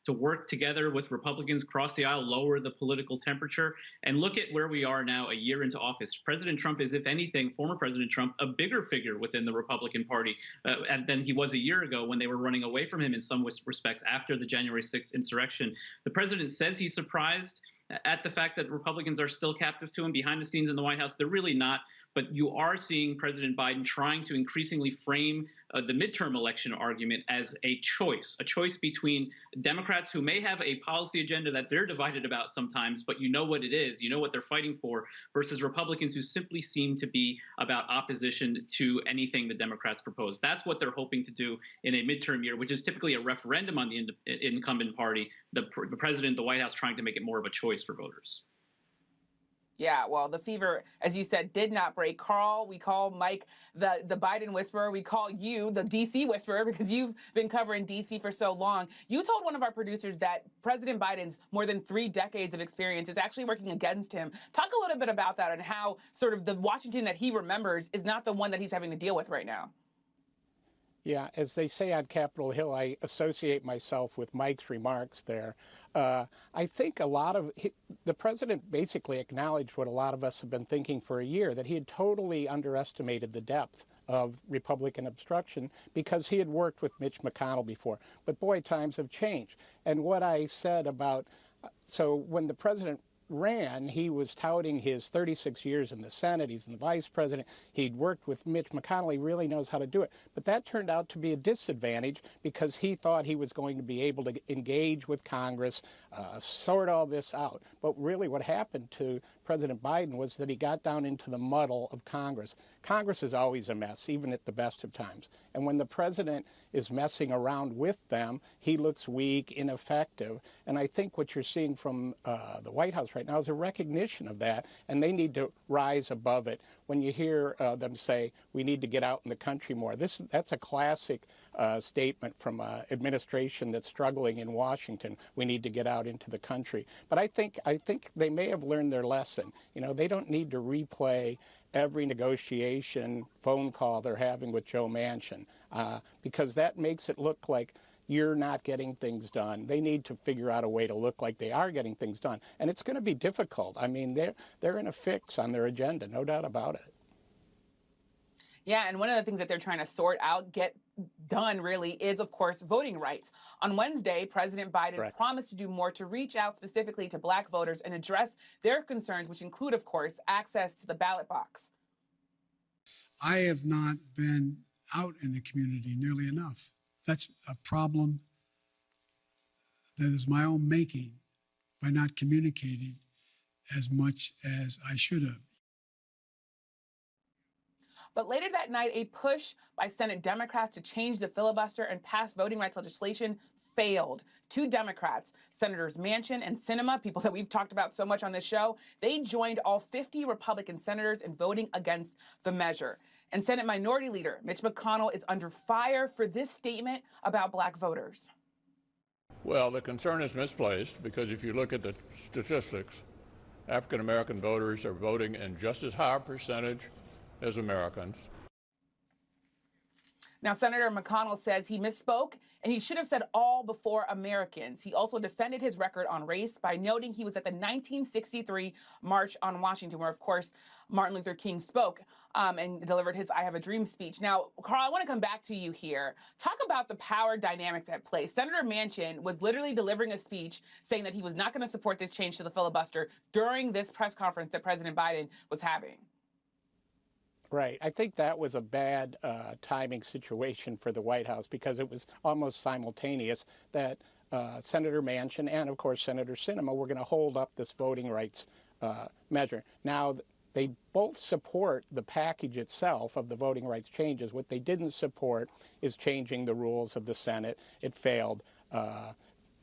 to work together with Republicans across the aisle, lower the political temperature. And look at where we are now, a year into office. President Trump is, if anything, former President Trump, a bigger figure within the Republican Party than he was a year ago when they were running away from him in some respects after the January 6th insurrection. The president says he's surprised at the fact that Republicans are still captive to him behind the scenes in the White House. They're really not. But you are seeing President Biden trying to increasingly frame the midterm election argument as a choice between Democrats who may have a policy agenda that they're divided about sometimes, but you know what it is, you know what they're fighting for, versus Republicans who simply seem to be about opposition to anything the Democrats propose. That's what they're hoping to do in a midterm year, which is typically a referendum on the incumbent party. The president, the White House, trying to make it more of a choice for voters. Yeah, well, the fever, as you said, did not break. Carl, we call Mike the Biden whisperer. We call you the D.C. whisperer because you've been covering D.C. for so long. You told one of our producers that President Biden's more than 3 decades of experience is actually working against him. Talk a little bit about that and how sort of the Washington that he remembers is not the one that he's having to deal with right now. Yeah, as they say on Capitol Hill, I associate myself with Mike's remarks there. I think the president basically acknowledged what a lot of us have been thinking for a year, that he had totally underestimated the depth of Republican obstruction because he had worked with Mitch McConnell before. But boy, times have changed. And what I said about, so when the president ran, he was touting his 36 years in the Senate. He's the vice president. He'd worked with Mitch McConnell. He really knows how to do it. But that turned out to be a disadvantage because he thought he was going to be able to engage with Congress, sort all this out. But really what happened to President Biden was that he got down into the muddle of Congress. Congress is always a mess, even at the best of times. And when the president is messing around with them, he looks weak, ineffective. And I think what you're seeing from the White House right now is a recognition of that, and they need to rise above it. When you hear them say, we need to get out in the country more, that's a classic statement from an administration that's struggling in Washington. We need to get out into the country. But I think they may have learned their lesson. You know, they don't need to replay every negotiation phone call they're having with Joe Manchin, because that makes it look like you're not getting things done. They need to figure out a way to look like they are getting things done. And it's going to be difficult. I mean, they're in a fix on their agenda, no doubt about it. Yeah, and one of the things that they're trying to sort out, get done really, is, of course, voting rights. On Wednesday, President Biden promised to do more to reach out specifically to Black voters and address their concerns, which include, of course, access to the ballot box. I have not been out in the community nearly enough. That's a problem that is my own making by not communicating as much as I should have. But later that night, a push by Senate Democrats to change the filibuster and pass voting rights legislation failed. Two Democrats, Senators Manchin and Sinema, people that we've talked about so much on this show, they joined all 50 Republican senators in voting against the measure. And Senate Minority Leader Mitch McConnell is under fire for this statement about Black voters. Well, the concern is misplaced because if you look at the statistics, African American voters are voting in just as high a percentage as Americans. Now, Senator McConnell says he misspoke and he should have said all before Americans. He also defended his record on race by noting he was at the 1963 March on Washington, where, of course, Martin Luther King spoke and delivered his I Have a Dream speech. Now, Carl, I want to come back to you here. Talk about the power dynamics at play. Senator Manchin was literally delivering a speech saying that he was not going to support this change to the filibuster during this press conference that President Biden was having. Right. I think that was a bad timing situation for the White House because it was almost simultaneous that Senator Manchin and, of course, Senator Sinema were going to hold up this voting rights measure. Now, they both support the package itself of the voting rights changes. What they didn't support is changing the rules of the Senate. It failed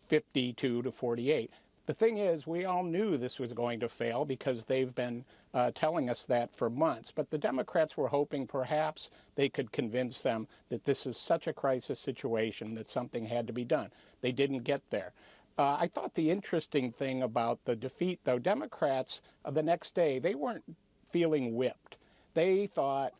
52 to 48. The thing is, we all knew this was going to fail because they've been telling us that for months. But the Democrats were hoping perhaps they could convince them that this is such a crisis situation that something had to be done. They didn't get there. I thought the interesting thing about the defeat, though, Democrats the next day, they weren't feeling whipped. They thought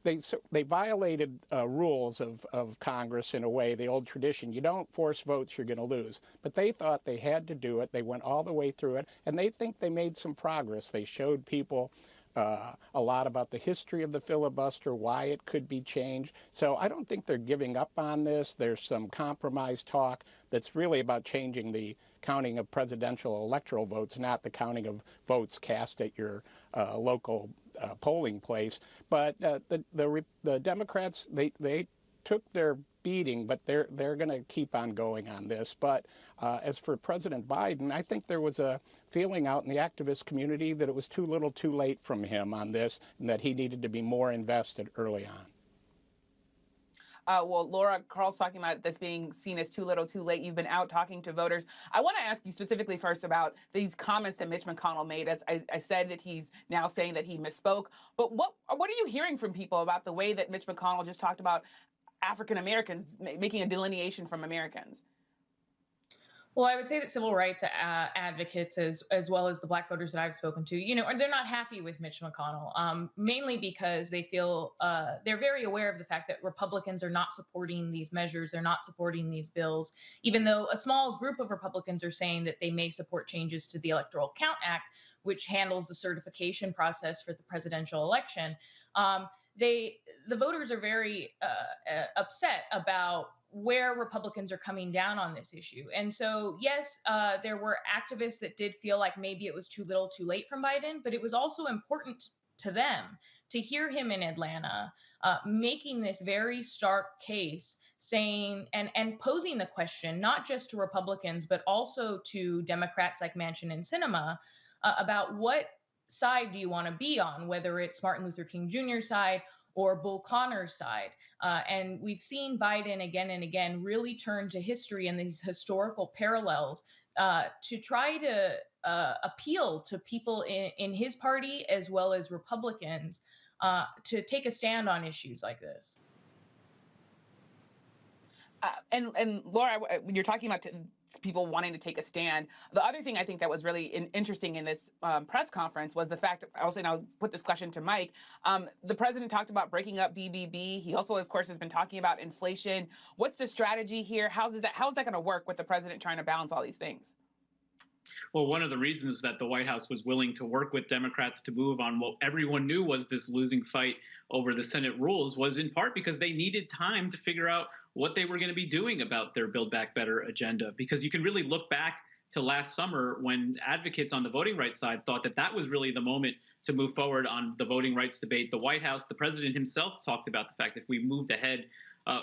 they violated rules of Congress in a way, the old tradition. You don't force votes, you're going to lose. But they thought they had to do it. They went all the way through it, and they think they made some progress. They showed people a lot about the history of the filibuster, why it could be changed. So I don't think they're giving up on this. There's some compromise talk that's really about changing the counting of presidential electoral votes, not the counting of votes cast at your local polling place. But the Democrats, they took their beating, but they're going to keep on going on this. But as for President Biden, I think there was a feeling out in the activist community that it was too little too late from him on this and that he needed to be more invested early on. Well, Laura, Carl's talking about this being seen as too little too late. You've been out talking to voters. I want to ask you specifically first about these comments that Mitch McConnell made. As I said that he's now saying that he misspoke. But what are you hearing from people about the way that Mitch McConnell just talked about African Americans, making a delineation from Americans? Well, I would say that civil rights advocates, as well as the Black voters that I've spoken to, they're not happy with Mitch McConnell, mainly because they feel they're very aware of the fact that Republicans are not supporting these measures. They're not supporting these bills, even though a small group of Republicans are saying that they may support changes to the Electoral Count Act, which handles the certification process for the presidential election. The voters are very upset about where Republicans are coming down on this issue. And so, yes, there were activists that did feel like maybe it was too little too late from Biden, but it was also important to them to hear him in Atlanta making this very stark case, saying and posing the question, not just to Republicans, but also to Democrats like Manchin and Sinema, about what side do you want to be on, whether it's Martin Luther King Jr.'s side or Bull Connor's side. And we've seen Biden again and again really turn to history and these historical parallels to try to appeal to people in his party as well as Republicans to take a stand on issues like this. And Laura, when you're talking about people wanting to take a stand, the other thing I think that was really interesting in this press conference was the fact, and I'll put this question to Mike, the president talked about breaking up BBB. He also, of course, has been talking about inflation. What's the strategy here? How's that going to work with the president trying to balance all these things? Well, one of the reasons that the White House was willing to work with Democrats to move on what everyone knew was this losing fight over the Senate rules was in part because they needed time to figure out what they were going to be doing about their Build Back Better agenda. Because you can really look back to last summer when advocates on the voting rights side thought that that was really the moment to move forward on the voting rights debate. The White House, the president himself talked about the fact that if we moved ahead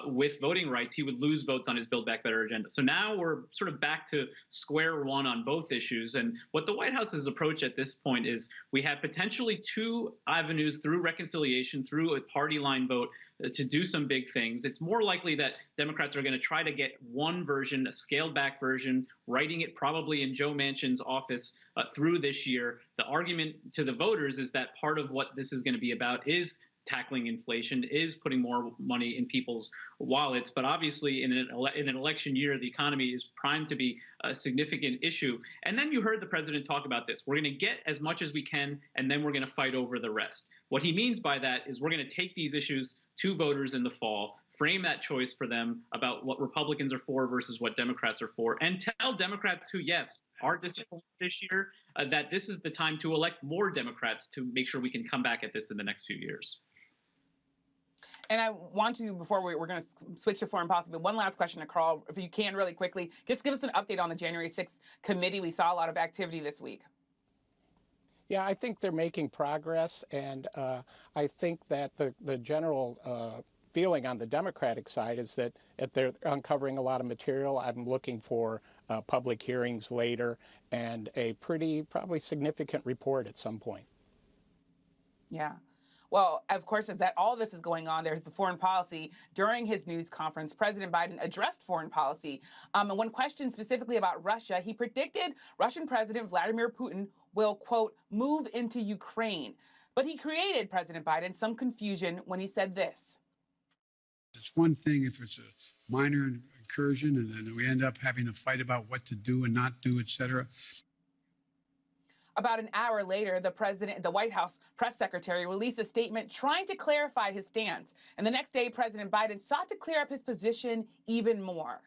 with voting rights, he would lose votes on his Build Back Better agenda. So now we're sort of back to square one on both issues. And what the White House's approach at this point is we have potentially two avenues through reconciliation, through a party line vote to do some big things. It's more likely that Democrats are going to try to get one version, a scaled back version, writing it probably in Joe Manchin's office through this year. The argument to the voters is that part of what this is going to be about is tackling inflation, is putting more money in people's wallets. But obviously, in an election year, the economy is primed to be a significant issue. And then you heard the president talk about this. We're going to get as much as we can, and then we're going to fight over the rest. What he means by that is we're going to take these issues to voters in the fall, frame that choice for them about what Republicans are for versus what Democrats are for, and tell Democrats who, yes, are disappointed this year, that this is the time to elect more Democrats to make sure we can come back at this in the next few years. And I want to, before we're going to switch to foreign policy, but one last question to Carl, if you can really quickly, just give us an update on the January 6th committee. We saw a lot of activity this week. Yeah, I think they're making progress, and I think that the general feeling on the Democratic side is that they're uncovering a lot of material. I'm looking for public hearings later and a probably significant report at some point. Yeah. Well, of course, as that all this is going on, there's the foreign policy. During his news conference, President Biden addressed foreign policy. And when questioned specifically about Russia, he predicted Russian President Vladimir Putin will, quote, move into Ukraine. But he created, President Biden, some confusion when he said this. It's one thing if it's a minor incursion and then we end up having a fight about what to do and not do, et cetera. About an hour later, the White House press secretary released a statement trying to clarify his stance. And the next day, President Biden sought to clear up his position even more.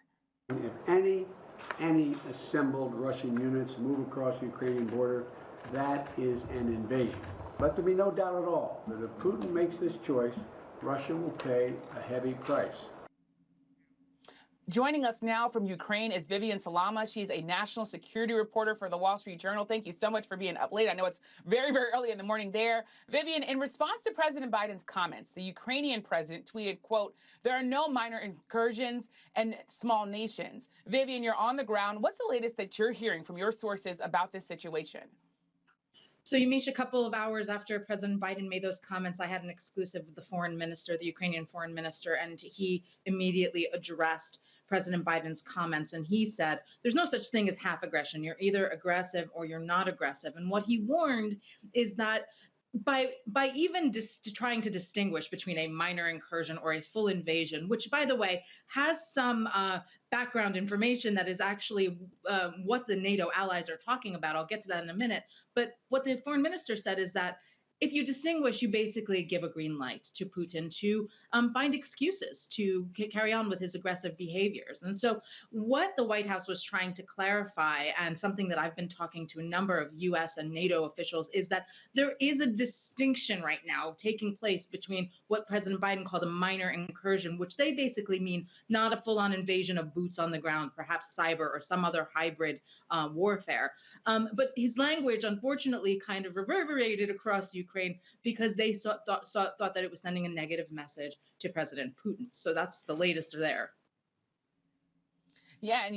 If any assembled Russian units move across the Ukrainian border, that is an invasion. Let there be no doubt at all that if Putin makes this choice, Russia will pay a heavy price. Joining us now from Ukraine is Vivian Salama. She's a national security reporter for the Wall Street Journal. Thank you so much for being up late. I know it's very, very early in the morning there. Vivian, in response to President Biden's comments, the Ukrainian president tweeted, quote, there are no minor incursions and small nations. Vivian, you're on the ground. What's the latest that you're hearing from your sources about this situation? So, Yamiche, a couple of hours after President Biden made those comments, I had an exclusive with the foreign minister, the Ukrainian foreign minister, and he immediately addressed President Biden's comments. And he said, there's no such thing as half aggression. You're either aggressive or you're not aggressive. And what he warned is that by even trying to distinguish between a minor incursion or a full invasion, which, by the way, has some background information that is actually what the NATO allies are talking about. I'll get to that in a minute. But what the foreign minister said is that if you distinguish, you basically give a green light to Putin to find excuses to carry on with his aggressive behaviors. And so what the White House was trying to clarify, and something that I've been talking to a number of U.S. and NATO officials, is that there is a distinction right now taking place between what President Biden called a minor incursion, which they basically mean not a full-on invasion of boots on the ground, perhaps cyber or some other hybrid warfare. But his language, unfortunately, kind of reverberated across Ukraine because they thought that it was sending a negative message to President Putin. So that's the latest there. Yeah, and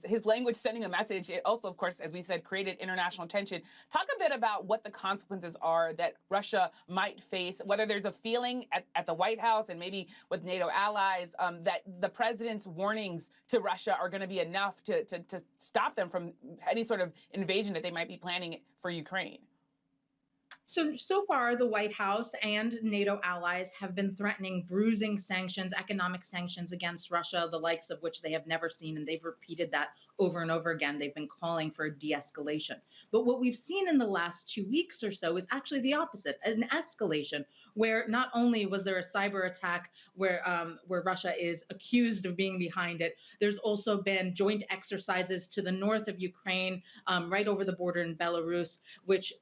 his language sending a message. It also, of course, as we said, created international tension. Talk a bit about what the consequences are that Russia might face, whether there's a feeling at the White House and maybe with NATO allies that the president's warnings to Russia are going to be enough to stop them from any sort of invasion that they might be planning for Ukraine. So far, the White House and NATO allies have been threatening bruising sanctions, economic sanctions against Russia, the likes of which they have never seen, and they've repeated that over and over again. They've been calling for a de-escalation. But what we've seen in the last 2 weeks or so is actually the opposite, an escalation, where not only was there a cyber attack where Russia is accused of being behind it, there's also been joint exercises to the north of Ukraine, right over the border in Belarus, which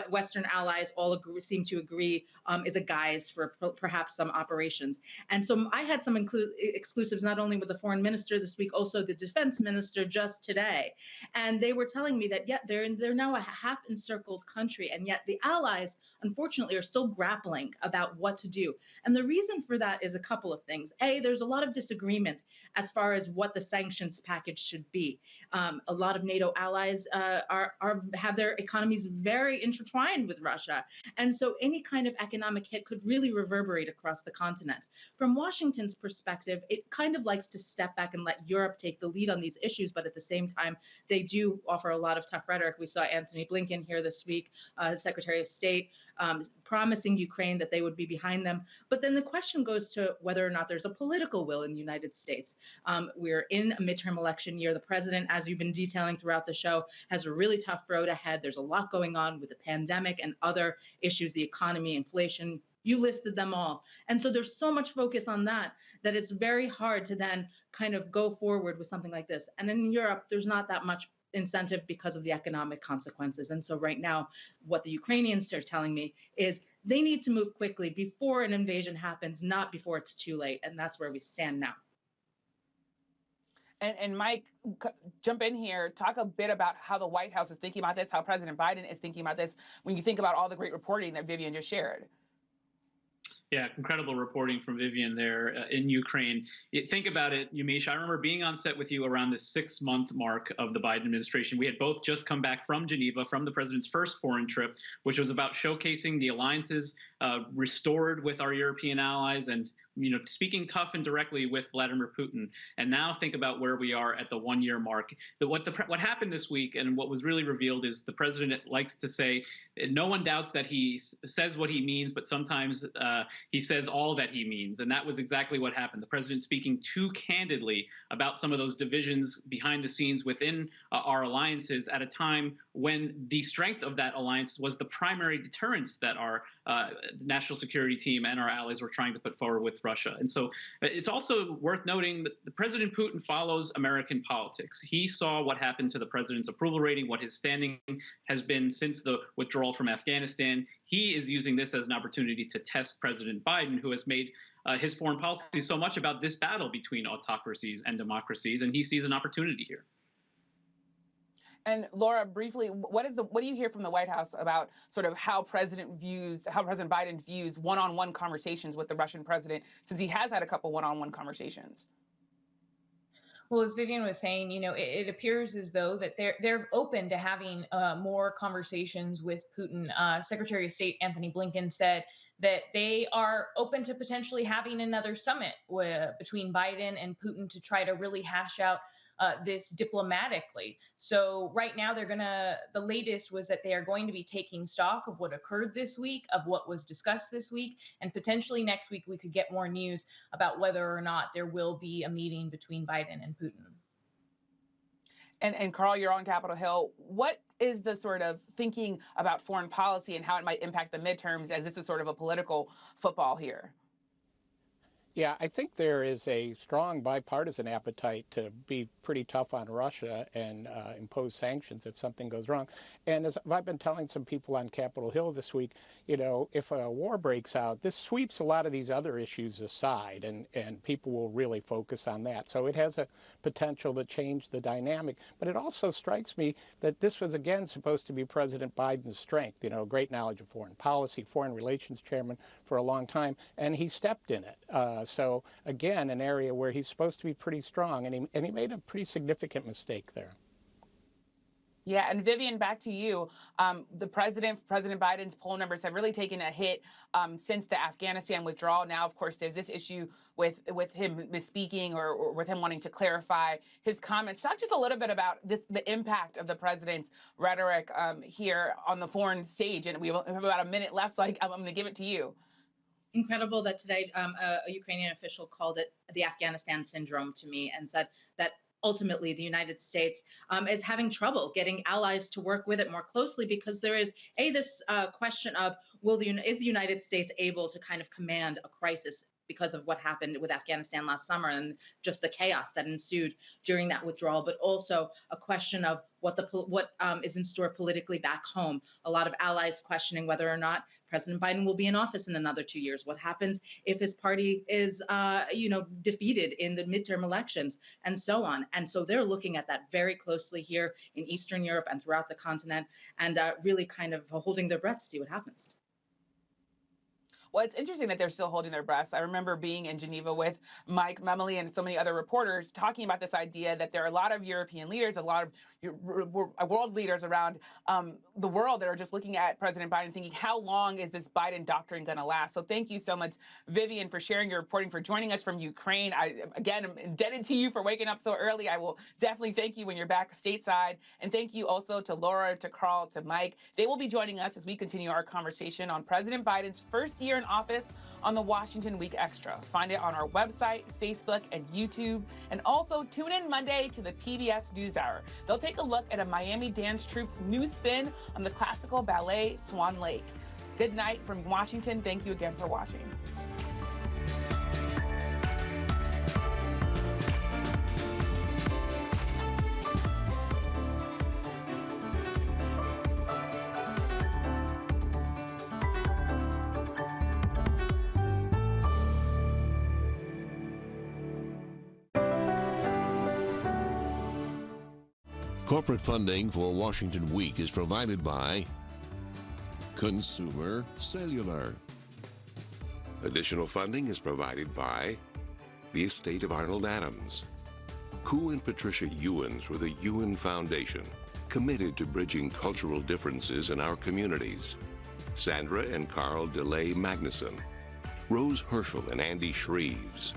Western allies all seem to agree is a guise for perhaps some operations. And so I had some exclusives not only with the foreign minister this week, also the defense minister just today. And they were telling me that, they're now a half encircled country, and yet the allies, unfortunately, are still grappling about what to do. And the reason for that is a couple of things. A, there's a lot of disagreement as far as what the sanctions package should be. A lot of NATO allies have their economies very intertwined with Russia. And so any kind of economic hit could really reverberate across the continent. From Washington's perspective, it kind of likes to step back and let Europe take the lead on these issues, but at the same time, they do offer a lot of tough rhetoric. We saw Antony Blinken here this week, Secretary of State, promising Ukraine that they would be behind them. But then the question goes to whether or not there's a political will in the United States. We're in a midterm election year. The president, as you've been detailing throughout the show, has a really tough road ahead. There's a lot going on with the pandemic and other issues, the economy, inflation. You listed them all. And so there's so much focus on that it's very hard to then kind of go forward with something like this. And in Europe, there's not that much incentive because of the economic consequences. And so right now, what the Ukrainians are telling me is they need to move quickly before an invasion happens, not before it's too late. And that's where we stand now. And Mike, jump in here. Talk a bit about how the White House is thinking about this, how President Biden is thinking about this when you think about all the great reporting that Vivian just shared. Yeah, incredible reporting from Vivian there in Ukraine. Think about it, Yumesh. I remember being on set with you around the 6-month mark of the Biden administration. We had both just come back from Geneva, from the president's first foreign trip, which was about showcasing the alliances restored with our European allies and speaking tough and directly with Vladimir Putin. And now think about where we are at the 1-year mark. What happened this week and what was really revealed is the president likes to say, no one doubts that he says what he means, but sometimes he says all that he means. And that was exactly what happened. The president speaking too candidly about some of those divisions behind the scenes within our alliances at a time when the strength of that alliance was the primary deterrence that our national security team and our allies were trying to put forward with Russia. And so it's also worth noting that the President Putin follows American politics. He saw what happened to the president's approval rating, what his standing has been since the withdrawal from Afghanistan. He is using this as an opportunity to test President Biden, who has made his foreign policy so much about this battle between autocracies and democracies, and he sees an opportunity here. And Laura, briefly, what do you hear from the White House about sort of how President Biden views one-on-one conversations with the Russian president, since he has had a couple one-on-one conversations? Well, as Vivian was saying, it appears as though that they're open to having more conversations with Putin. Secretary of State Antony Blinken said that they are open to potentially having another summit between Biden and Putin to try to really hash out this diplomatically. So right now the latest was that they are going to be taking stock of what occurred this week, of what was discussed this week, and potentially next week we could get more news about whether or not there will be a meeting between Biden and Putin. And Carl, you're on Capitol Hill. What is the sort of thinking about foreign policy and how it might impact the midterms, as this is sort of a political football here? Yeah, I think there is a strong bipartisan appetite to be pretty tough on Russia and impose sanctions if something goes wrong. And as I've been telling some people on Capitol Hill this week, if a war breaks out, this sweeps a lot of these other issues aside, and people will really focus on that. So it has a potential to change the dynamic. But it also strikes me that this was, again, supposed to be President Biden's strength, great knowledge of foreign policy, foreign relations chairman for a long time, and he stepped in it. So again, an area where he's supposed to be pretty strong, and he made a pretty significant mistake there. Yeah, and Vivian, back to you. President Biden's poll numbers have really taken a hit since the Afghanistan withdrawal. Now, of course, there's this issue with him misspeaking or with him wanting to clarify his comments. Talk just a little bit about the impact of the president's rhetoric here on the foreign stage. And we have about a minute left, so I'm going to give it to you. Incredible that today a Ukrainian official called it the Afghanistan syndrome to me and said that ultimately the United States is having trouble getting allies to work with it more closely because there is this question of is the United States able to kind of command a crisis because of what happened with Afghanistan last summer and just the chaos that ensued during that withdrawal, but also a question of what is in store politically back home. A lot of allies questioning whether or not President Biden will be in office in another 2 years. What happens if his party is, defeated in the midterm elections, and so on. And so they're looking at that very closely here in Eastern Europe and throughout the continent, and really kind of holding their breath to see what happens. Well, it's interesting that they're still holding their breaths. I remember being in Geneva with Mike Memoli and so many other reporters talking about this idea that there are a lot of European leaders, a lot of world leaders around the world that are just looking at President Biden thinking, how long is this Biden doctrine going to last? So thank you so much, Vivian, for sharing your reporting, for joining us from Ukraine. I, again, am indebted to you for waking up so early. I will definitely thank you when you're back stateside. And thank you also to Laura, to Carl, to Mike. They will be joining us as we continue our conversation on President Biden's first year in office on the Washington Week Extra. Find it on our website, Facebook, and YouTube. And also tune in Monday to the PBS NewsHour. They'll take a look at a Miami dance troupe's new spin on the classical ballet Swan Lake. Good night from Washington. Thank you again for watching. Corporate funding for Washington Week is provided by Consumer Cellular. Additional funding is provided by the estate of Arnold Adams, Ku and Patricia YUEN through the YUEN Foundation, committed to bridging cultural differences in our communities, Sandra and Carl DeLay Magnuson, Rose HIRSCHEL and Andy SHREEVES,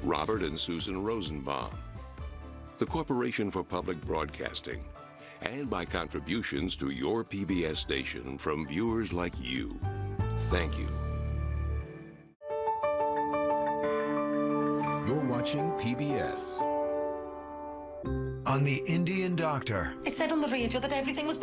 Robert and Susan Rosenbaum, the Corporation for Public Broadcasting, and by contributions to your PBS station from viewers like you. Thank you. You're watching PBS. On the Indian Doctor. It said on the radio that everything was